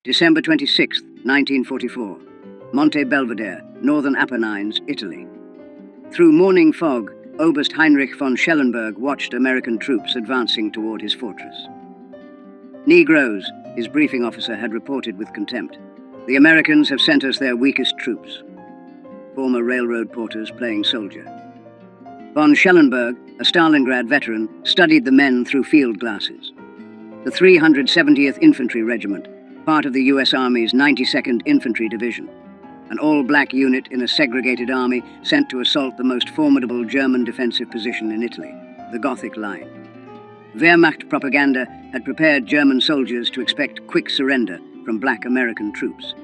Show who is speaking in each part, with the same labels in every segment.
Speaker 1: December 26, 1944. Monte Belvedere, Northern Apennines, Italy. Through morning fog, Oberst Heinrich von Schellenberg watched American troops advancing toward his fortress. "Negroes," his briefing officer had reported with contempt. "The Americans have sent us their weakest troops." Former railroad porters playing soldier. Von Schellenberg, a Stalingrad veteran, studied the men through field glasses. The 370th Infantry Regiment, part of the U.S. Army's 92nd Infantry Division, an all-black unit in a segregated army sent to assault the most formidable German defensive position in Italy, the Gothic Line. Wehrmacht propaganda had prepared German soldiers to expect quick surrender from black American troops.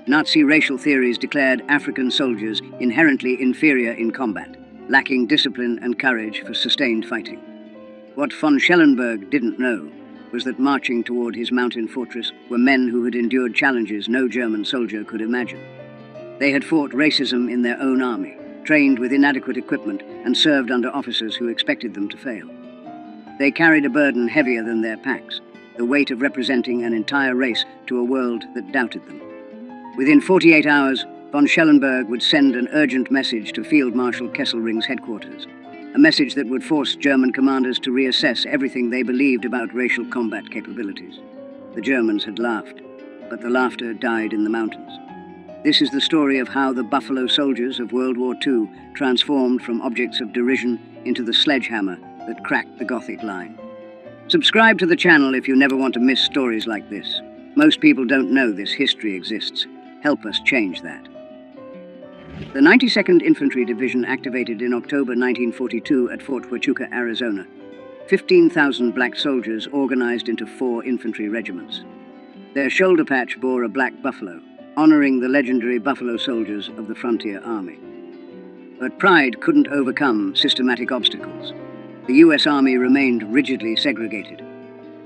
Speaker 1: Nazi racial theories declared African soldiers inherently inferior in combat, lacking discipline and courage for sustained fighting. What von Schellenberg didn't know was that marching toward his mountain fortress were men who had endured challenges no German soldier could imagine. They had fought racism in their own army, trained with inadequate equipment, and served under officers who expected them to fail. They carried a burden heavier than their packs, the weight of representing an entire race to a world that doubted them. Within 48 hours, von Schellenberg would send an urgent message to Field Marshal Kesselring's headquarters, a message that would force German commanders to reassess everything they believed about racial combat capabilities. The Germans had laughed, but the laughter died in the mountains. This is the story of how the Buffalo Soldiers of World War II transformed from objects of derision into the sledgehammer that cracked the Gothic Line. Subscribe to the channel if you never want to miss stories like this. Most people don't know this history exists. Help us change that. The 92nd Infantry Division activated in October 1942 at Fort Huachuca, Arizona. 15,000 black soldiers organized into 4 infantry regiments. Their shoulder patch bore a black buffalo, honoring the legendary Buffalo Soldiers of the Frontier Army. But pride couldn't overcome systematic obstacles. The U.S. Army remained rigidly segregated.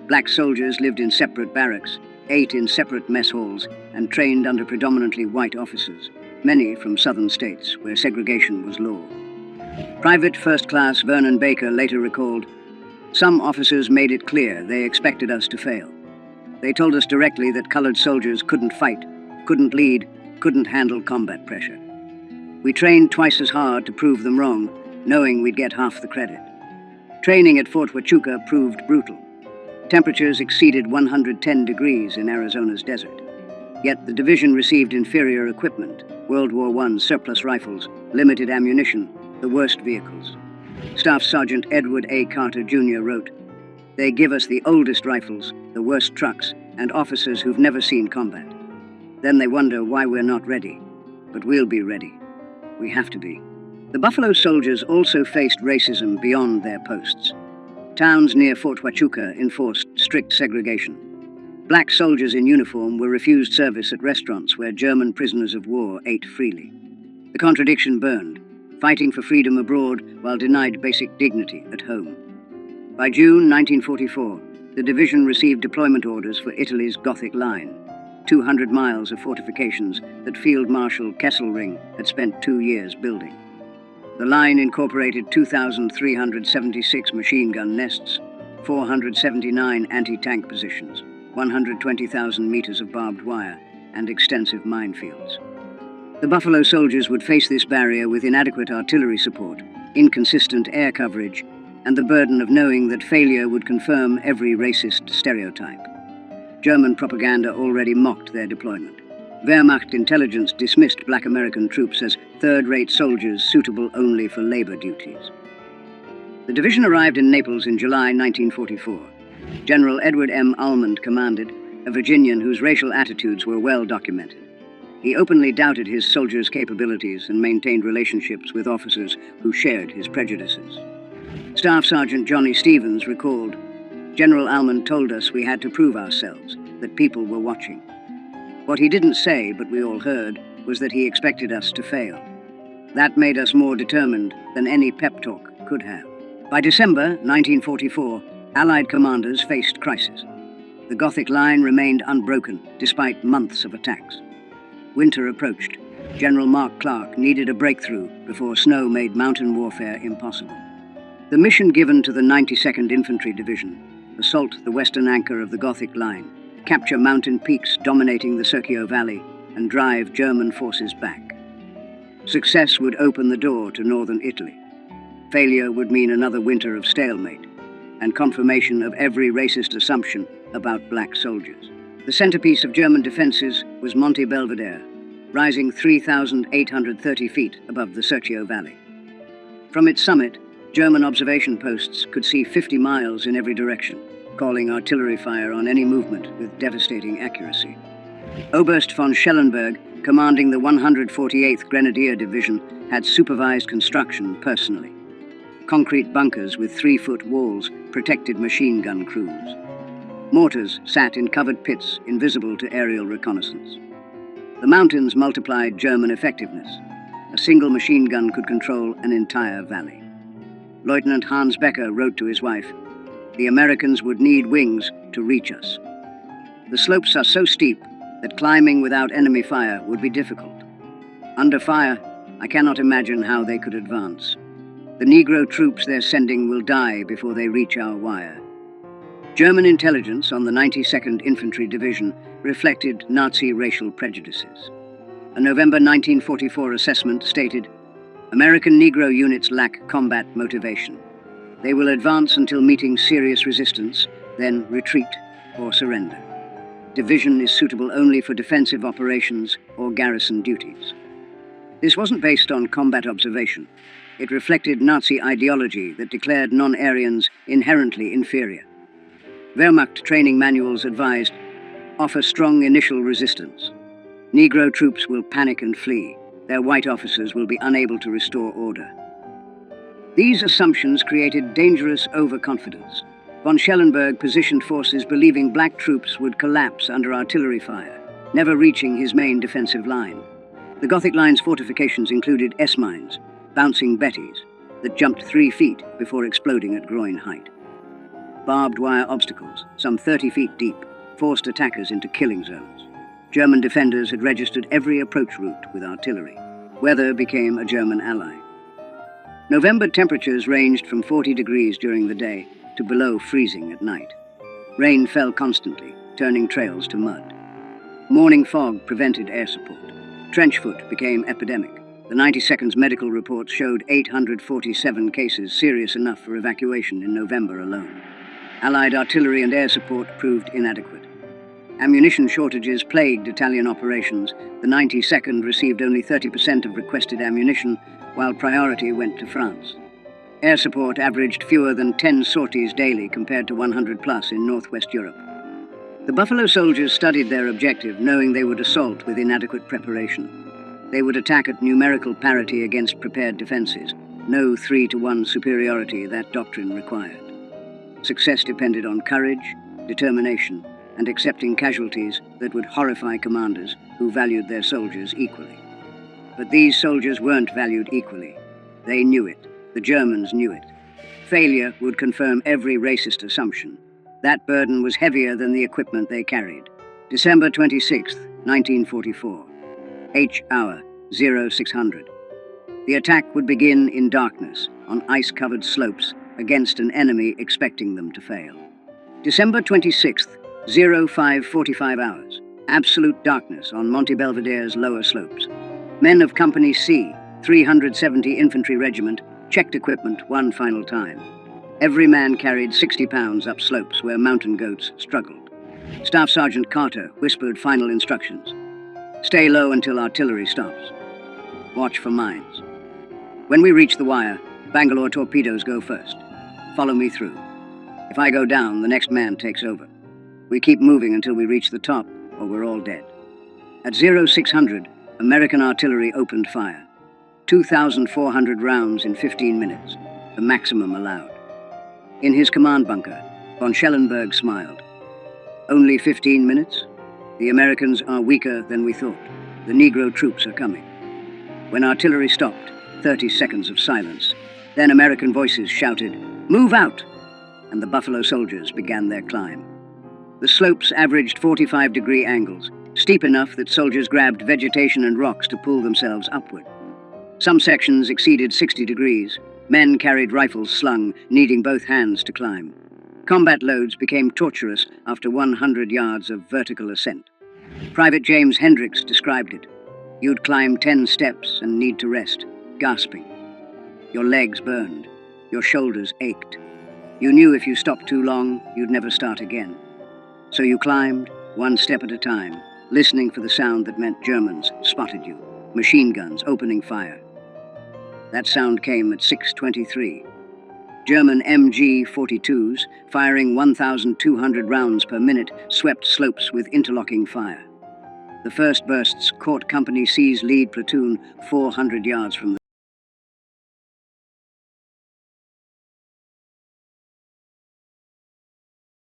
Speaker 1: Black soldiers lived in separate barracks, ate in separate mess halls, and trained under predominantly white officers, many from southern states where segregation was law. Private First Class Vernon Baker later recalled, "Some officers made it clear they expected us to fail. They told us directly that colored soldiers couldn't fight, couldn't lead, couldn't handle combat pressure. We trained twice as hard to prove them wrong, knowing we'd get half the credit. Training at Fort Huachuca proved brutal. Temperatures exceeded 110 degrees in Arizona's desert. Yet the division received inferior equipment, World War I surplus rifles, limited ammunition, the worst vehicles." Staff Sergeant Edward A. Carter Jr. wrote, "They give us the oldest rifles, the worst trucks, and officers who've never seen combat. Then they wonder why we're not ready. But we'll be ready. We have to be." The Buffalo Soldiers also faced racism beyond their posts. Towns near Fort Huachuca enforced strict segregation. Black soldiers in uniform were refused service at restaurants where German prisoners of war ate freely. The contradiction burned, fighting for freedom abroad while denied basic dignity at home. By June 1944, the division received deployment orders for Italy's Gothic Line, 200 miles of fortifications that Field Marshal Kesselring had spent 2 years building. The line incorporated 2,376 machine gun nests, 479 anti-tank positions, 120,000 meters of barbed wire, and extensive minefields. The Buffalo Soldiers would face this barrier with inadequate artillery support, inconsistent air coverage, and the burden of knowing that failure would confirm every racist stereotype. German propaganda already mocked their deployment. Wehrmacht intelligence dismissed black American troops as third-rate soldiers suitable only for labor duties. The division arrived in Naples in July 1944. General Edward M. Almond commanded, a Virginian whose racial attitudes were well documented. He openly doubted his soldiers' capabilities and maintained relationships with officers who shared his prejudices. Staff Sergeant Johnny Stevens recalled, "General Almond told us we had to prove ourselves, that people were watching. What he didn't say, but we all heard, was that he expected us to fail. That made us more determined than any pep talk could have." By December 1944, Allied commanders faced crisis. The Gothic Line remained unbroken despite months of attacks. Winter approached. General Mark Clark needed a breakthrough before snow made mountain warfare impossible. The mission given to the 92nd Infantry Division, assault the western anchor of the Gothic Line, capture mountain peaks dominating the Serchio Valley, and drive German forces back. Success would open the door to northern Italy. Failure would mean another winter of stalemate, and confirmation of every racist assumption about black soldiers. The centerpiece of German defenses was Monte Belvedere, rising 3,830 feet above the Serchio Valley. From its summit, German observation posts could see 50 miles in every direction, calling artillery fire on any movement with devastating accuracy. Oberst von Schellenberg, commanding the 148th Grenadier Division, had supervised construction personally. Concrete bunkers with 3-foot walls protected machine gun crews. Mortars sat in covered pits invisible to aerial reconnaissance. The mountains multiplied German effectiveness. A single machine gun could control an entire valley. Lieutenant Hans Becker wrote to his wife, "The Americans would need wings to reach us. The slopes are so steep that climbing without enemy fire would be difficult. Under fire, I cannot imagine how they could advance. The Negro troops they're sending will die before they reach our wire." German intelligence on the 92nd Infantry Division reflected Nazi racial prejudices. A November 1944 assessment stated, "American Negro units lack combat motivation. They will advance until meeting serious resistance, then retreat or surrender. Division is suitable only for defensive operations or garrison duties." This wasn't based on combat observation. It reflected Nazi ideology that declared non-Aryans inherently inferior. Wehrmacht training manuals advised, "Offer strong initial resistance. Negro troops will panic and flee. Their white officers will be unable to restore order." These assumptions created dangerous overconfidence. Von Schellenberg positioned forces believing black troops would collapse under artillery fire, never reaching his main defensive line. The Gothic Line's fortifications included S-mines, bouncing Bettys, that jumped 3 feet before exploding at groin height. Barbed wire obstacles, some 30 feet deep, forced attackers into killing zones. German defenders had registered every approach route with artillery. Weather became a German ally. November temperatures ranged from 40 degrees during the day to below freezing at night. Rain fell constantly, turning trails to mud. Morning fog prevented air support. Trench foot became epidemic. The 92nd's medical reports showed 847 cases serious enough for evacuation in November alone. Allied artillery and air support proved inadequate. Ammunition shortages plagued Italian operations. The 92nd received only 30% of requested ammunition, while priority went to France. Air support averaged fewer than 10 sorties daily compared to 100 plus in Northwest Europe. The Buffalo soldiers studied their objective, knowing they would assault with inadequate preparation. They would attack at numerical parity against prepared defenses, no 3-to-1 superiority that doctrine required. Success depended on courage, determination, and accepting casualties that would horrify commanders who valued their soldiers equally. But these soldiers weren't valued equally. They knew it. The Germans knew it. Failure would confirm every racist assumption. That burden was heavier than the equipment they carried. December 26, 1944. H hour 0600. The attack would begin in darkness, on ice-covered slopes, against an enemy expecting them to fail. December 26th, 0545 hours. Absolute darkness on Monte Belvedere's lower slopes. Men of Company C, 370 Infantry Regiment, checked equipment one final time. Every man carried 60 pounds up slopes where mountain goats struggled. Staff Sergeant Carter whispered final instructions. "Stay low until artillery stops. Watch for mines. When we reach the wire, Bangalore torpedoes go first. Follow me through. If I go down, the next man takes over. We keep moving until we reach the top, or we're all dead." At 0600, American artillery opened fire. 2,400 rounds in 15 minutes, the maximum allowed. In his command bunker, von Schellenberg smiled. "Only 15 minutes? The Americans are weaker than we thought. The Negro troops are coming." When artillery stopped, 30 seconds of silence. Then American voices shouted, "Move out!" And the Buffalo soldiers began their climb. The slopes averaged 45-degree angles, steep enough that soldiers grabbed vegetation and rocks to pull themselves upward. Some sections exceeded 60 degrees. Men carried rifles slung, needing both hands to climb. Combat loads became torturous after 100 yards of vertical ascent. Private James Hendricks described it. You'd climb 10 steps and need to rest, gasping. Your legs burned. Your shoulders ached. You knew if you stopped too long, you'd never start again. So you climbed, one step at a time, listening for the sound that meant Germans spotted you, machine guns opening fire. That sound came at 6:23. German MG-42s, firing 1,200 rounds per minute, swept slopes with interlocking fire. The first bursts caught Company C's lead platoon 400 yards from the